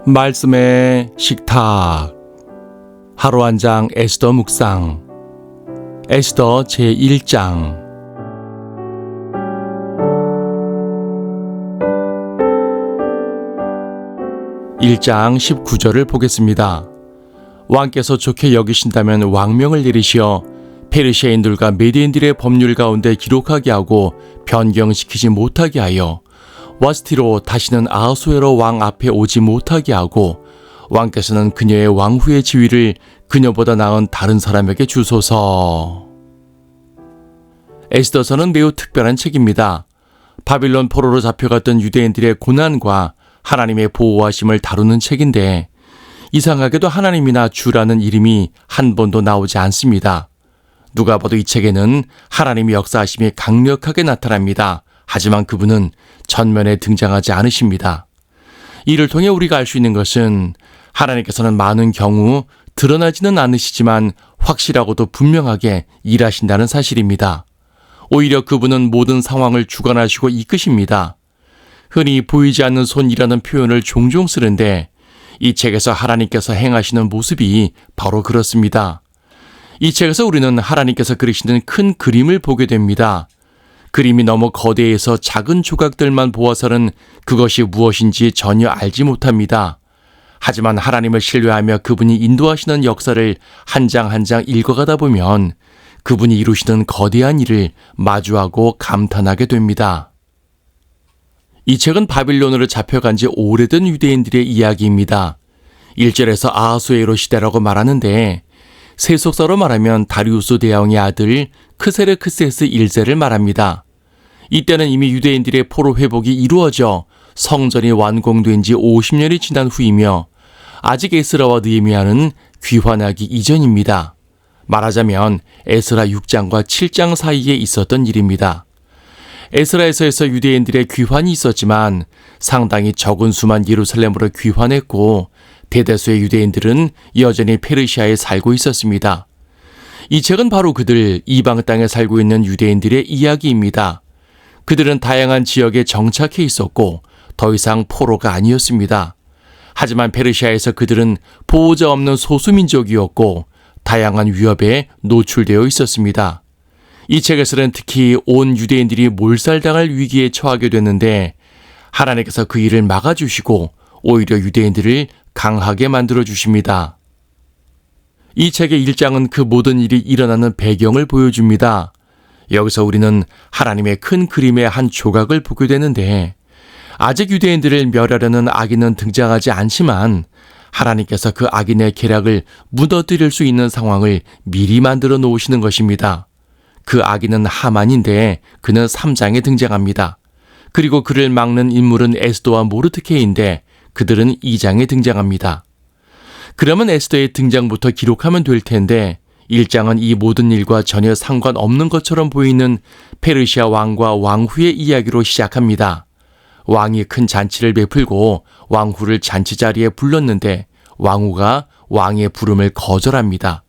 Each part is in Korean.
말씀의 식탁. 하루 한 장 에스더 묵상. 에스더 제1장. 1장 19절을 보겠습니다. 왕께서 좋게 여기신다면 왕명을 내리시어 페르시아인들과 메디인들의 법률 가운데 기록하게 하고 변경시키지 못하게 하여 와스티로 다시는 아하수에로 왕 앞에 오지 못하게 하고 왕께서는 그녀의 왕후의 지위를 그녀보다 나은 다른 사람에게 주소서. 에스더서는 매우 특별한 책입니다. 바빌론 포로로 잡혀갔던 유대인들의 고난과 하나님의 보호하심을 다루는 책인데 이상하게도 하나님이나 주라는 이름이 한 번도 나오지 않습니다. 누가 봐도 이 책에는 하나님의 역사하심이 강력하게 나타납니다. 하지만 그분은 전면에 등장하지 않으십니다. 이를 통해 우리가 알 수 있는 것은 하나님께서는 많은 경우 드러나지는 않으시지만 확실하고도 분명하게 일하신다는 사실입니다. 오히려 그분은 모든 상황을 주관하시고 이끄십니다. 흔히 보이지 않는 손이라는 표현을 종종 쓰는데 이 책에서 하나님께서 행하시는 모습이 바로 그렇습니다. 이 책에서 우리는 하나님께서 그리시는 큰 그림을 보게 됩니다. 그림이 너무 거대해서 작은 조각들만 보아서는 그것이 무엇인지 전혀 알지 못합니다. 하지만 하나님을 신뢰하며 그분이 인도하시는 역사를 한 장 한 장 읽어가다 보면 그분이 이루시는 거대한 일을 마주하고 감탄하게 됩니다. 이 책은 바빌론으로 잡혀간 지 오래된 유대인들의 이야기입니다. 1절에서 아하수에로 시대라고 말하는데 세속사로 말하면 다리우스 대왕의 아들 크세르크세스 1세를 말합니다. 이때는 이미 유대인들의 포로 회복이 이루어져 성전이 완공된 지 50년이 지난 후이며 아직 에스라와 느헤미야는 귀환하기 이전입니다. 말하자면 에스라 6장과 7장 사이에 있었던 일입니다. 에스라에서에서 유대인들의 귀환이 있었지만 상당히 적은 수만 예루살렘으로 귀환했고 대다수의 유대인들은 여전히 페르시아에 살고 있었습니다. 이 책은 바로 그들 이방 땅에 살고 있는 유대인들의 이야기입니다. 그들은 다양한 지역에 정착해 있었고 더 이상 포로가 아니었습니다. 하지만 페르시아에서 그들은 보호자 없는 소수민족이었고 다양한 위협에 노출되어 있었습니다. 이 책에서는 특히 온 유대인들이 몰살당할 위기에 처하게 됐는데 하나님께서 그 일을 막아주시고 오히려 유대인들을 강하게 만들어 주십니다. 이 책의 1장은 그 모든 일이 일어나는 배경을 보여줍니다. 여기서 우리는 하나님의 큰 그림의 한 조각을 보게 되는데 아직 유대인들을 멸하려는 악인은 등장하지 않지만 하나님께서 그 악인의 계략을 무너뜨릴 수 있는 상황을 미리 만들어 놓으시는 것입니다. 그 악인은 하만인데 그는 3장에 등장합니다. 그리고 그를 막는 인물은 에스더와 모르드케인데 그들은 2장에 등장합니다. 그러면 에스더의 등장부터 기록하면 될 텐데 1장은 이 모든 일과 전혀 상관없는 것처럼 보이는 페르시아 왕과 왕후의 이야기로 시작합니다. 왕이 큰 잔치를 베풀고 왕후를 잔치 자리에 불렀는데 왕후가 왕의 부름을 거절합니다.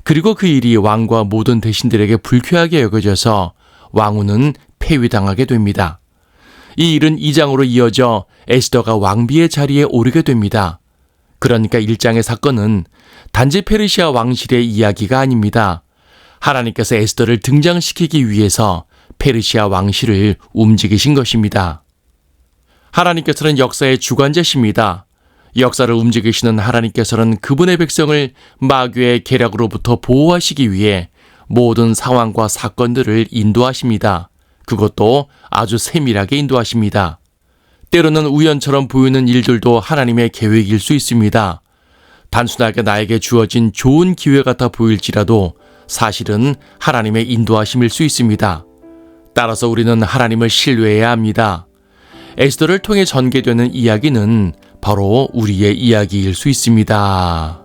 그리고 그 일이 왕과 모든 대신들에게 불쾌하게 여겨져서 왕후는 폐위당하게 됩니다. 이 일은 2장으로 이어져 에스더가 왕비의 자리에 오르게 됩니다. 그러니까 1장의 사건은 단지 페르시아 왕실의 이야기가 아닙니다. 하나님께서 에스더를 등장시키기 위해서 페르시아 왕실을 움직이신 것입니다. 하나님께서는 역사의 주관자십니다. 역사를 움직이시는 하나님께서는 그분의 백성을 마귀의 계략으로부터 보호하시기 위해 모든 상황과 사건들을 인도하십니다. 그것도 아주 세밀하게 인도하십니다. 때로는 우연처럼 보이는 일들도 하나님의 계획일 수 있습니다. 단순하게 나에게 주어진 좋은 기회 같아 보일지라도 사실은 하나님의 인도하심일 수 있습니다. 따라서 우리는 하나님을 신뢰해야 합니다. 에스더를 통해 전개되는 이야기는 바로 우리의 이야기일 수 있습니다.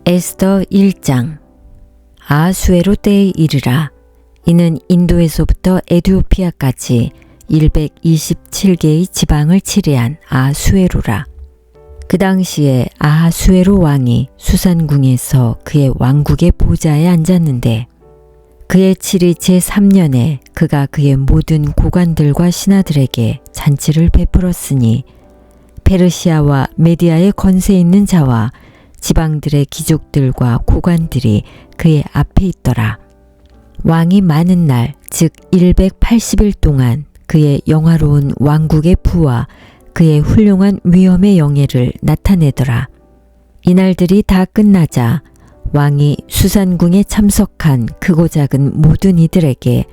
에스더 1장. 아하수에로 때에 이르라. 이는 인도에서부터 에티오피아까지 127개의 지방을 치리한 아하수에로라. 그 당시에 아하수에로 왕이 수산궁에서 그의 왕국의 보좌에 앉았는데 그의 칠이 제3년에 그가 그의 모든 고관들과 신하들에게 잔치를 베풀었으니 페르시아와 메디아의 권세 있는 자와 지방들의 귀족들과 고관들이 그의 앞에 있더라. 왕이 많은 날, 즉 180일 동안 그의 영화로운 왕국의 부와 그의 훌륭한 위엄의 영예를 나타내더라. 이날들이 다 끝나자 왕이 수산궁에 참석한 크고 작은 모든 이들에게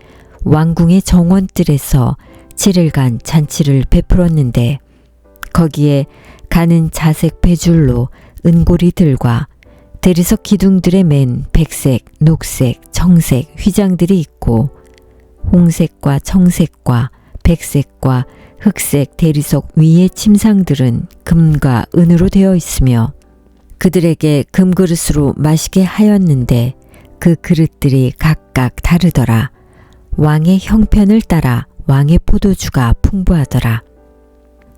왕궁의 정원들에서 7일간 잔치를 베풀었는데 거기에 가는 자색 배줄로 은고리들과 대리석 기둥들에 맨 백색, 녹색, 청색 휘장들이 있고 홍색과 청색과 백색과 흑색 대리석 위의 침상들은 금과 은으로 되어 있으며 그들에게 금그릇으로 마시게 하였는데 그 그릇들이 각각 다르더라. 왕의 형편을 따라 왕의 포도주가 풍부하더라.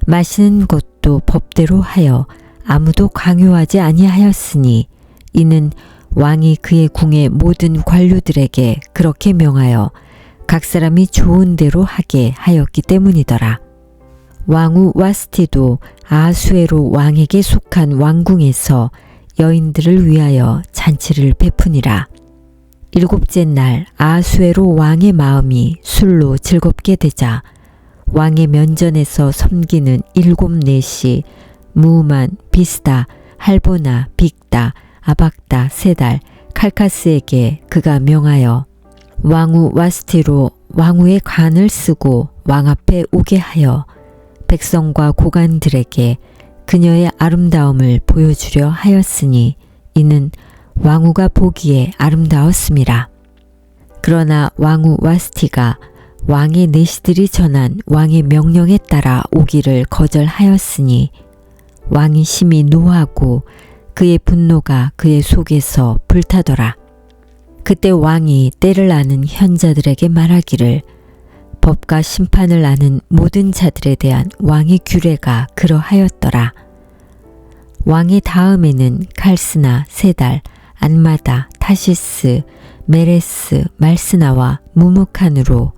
마시는 것도 법대로 하여 아무도 강요하지 아니하였으니 이는 왕이 그의 궁의 모든 관료들에게 그렇게 명하여 각 사람이 좋은 대로 하게 하였기 때문이더라. 왕후 와스티도 아하수에로 왕에게 속한 왕궁에서 여인들을 위하여 잔치를 베푸니라. 7째 날 아하수에로 왕의 마음이 술로 즐겁게 되자 왕의 면전에서 섬기는 7 내시 무만, 비스다, 할보나, 빅다, 아박다, 세달, 칼카스에게 그가 명하여 왕후 와스티로 왕후의 관을 쓰고 왕 앞에 오게 하여 백성과 고관들에게 그녀의 아름다움을 보여주려 하였으니 이는 왕후가 보기에 아름다웠음이라. 그러나 왕후 와스티가 왕의 내시들이 전한 왕의 명령에 따라 오기를 거절하였으니 왕이 심히 노하고 그의 분노가 그의 속에서 불타더라. 그때 왕이 때를 아는 현자들에게 말하기를 법과 심판을 아는 모든 자들에 대한 왕의 규례가 그러하였더라. 왕의 다음에는 칼스나, 세달, 안마다, 타시스, 메레스, 말스나와 무무칸으로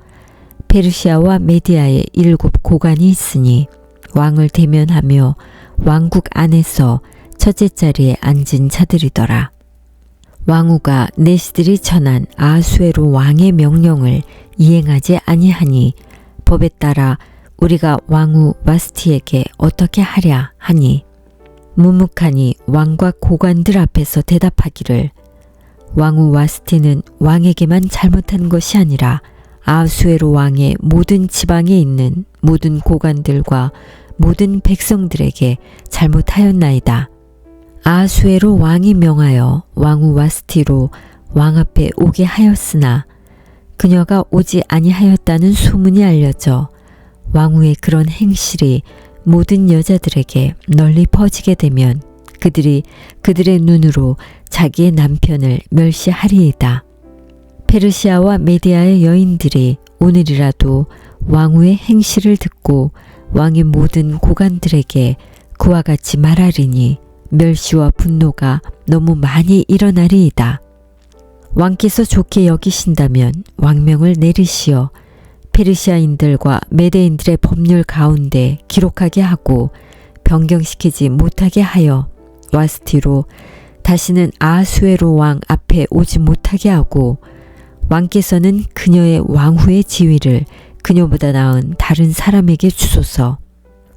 페르시아와 메디아의 7 고관이 있으니 왕을 대면하며 왕국 안에서 첫째 자리에 앉은 자들이더라. 왕후가 내시들이 전한 아하수에로 왕의 명령을 이행하지 아니하니 법에 따라 우리가 왕후 와스티에게 어떻게 하랴 하니 무무칸이 왕과 고관들 앞에서 대답하기를 왕후 와스티는 왕에게만 잘못한 것이 아니라 아하수에로 왕의 모든 지방에 있는 모든 고관들과 모든 백성들에게 잘못하였나이다. 아하수에로 왕이 명하여 왕후 와스티로 왕 앞에 오게 하였으나 그녀가 오지 아니하였다는 소문이 알려져 왕후의 그런 행실이 모든 여자들에게 널리 퍼지게 되면 그들이 그들의 눈으로 자기의 남편을 멸시하리이다. 페르시아와 메디아의 여인들이 오늘이라도 왕후의 행실을 듣고 왕의 모든 고관들에게 그와 같이 말하리니 멸시와 분노가 너무 많이 일어나리이다. 왕께서 좋게 여기신다면 왕명을 내리시어 페르시아인들과 메대인들의 법률 가운데 기록하게 하고 변경시키지 못하게 하여 와스티로 다시는 아하수에로 왕 앞에 오지 못하게 하고 왕께서는 그녀의 왕후의 지위를 그녀보다 나은 다른 사람에게 주소서.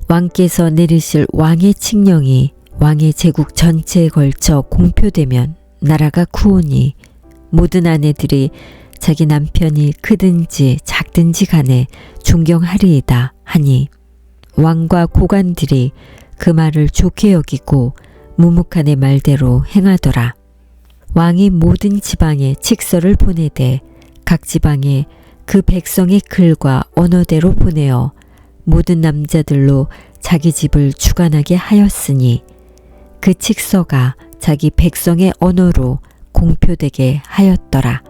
왕께서 내리실 왕의 칙령이 왕의 제국 전체에 걸쳐 공표되면 나라가 구오니 모든 아내들이 자기 남편이 크든지 작든지 간에 존경하리이다 하니 왕과 고관들이 그 말을 좋게 여기고 무무칸의 말대로 행하더라. 왕이 모든 지방에 칙서를 보내되 각 지방에 그 백성의 글과 언어대로 보내어 모든 남자들로 자기 집을 주관하게 하였으니 그 칙서가 자기 백성의 언어로 공표되게 하였더라.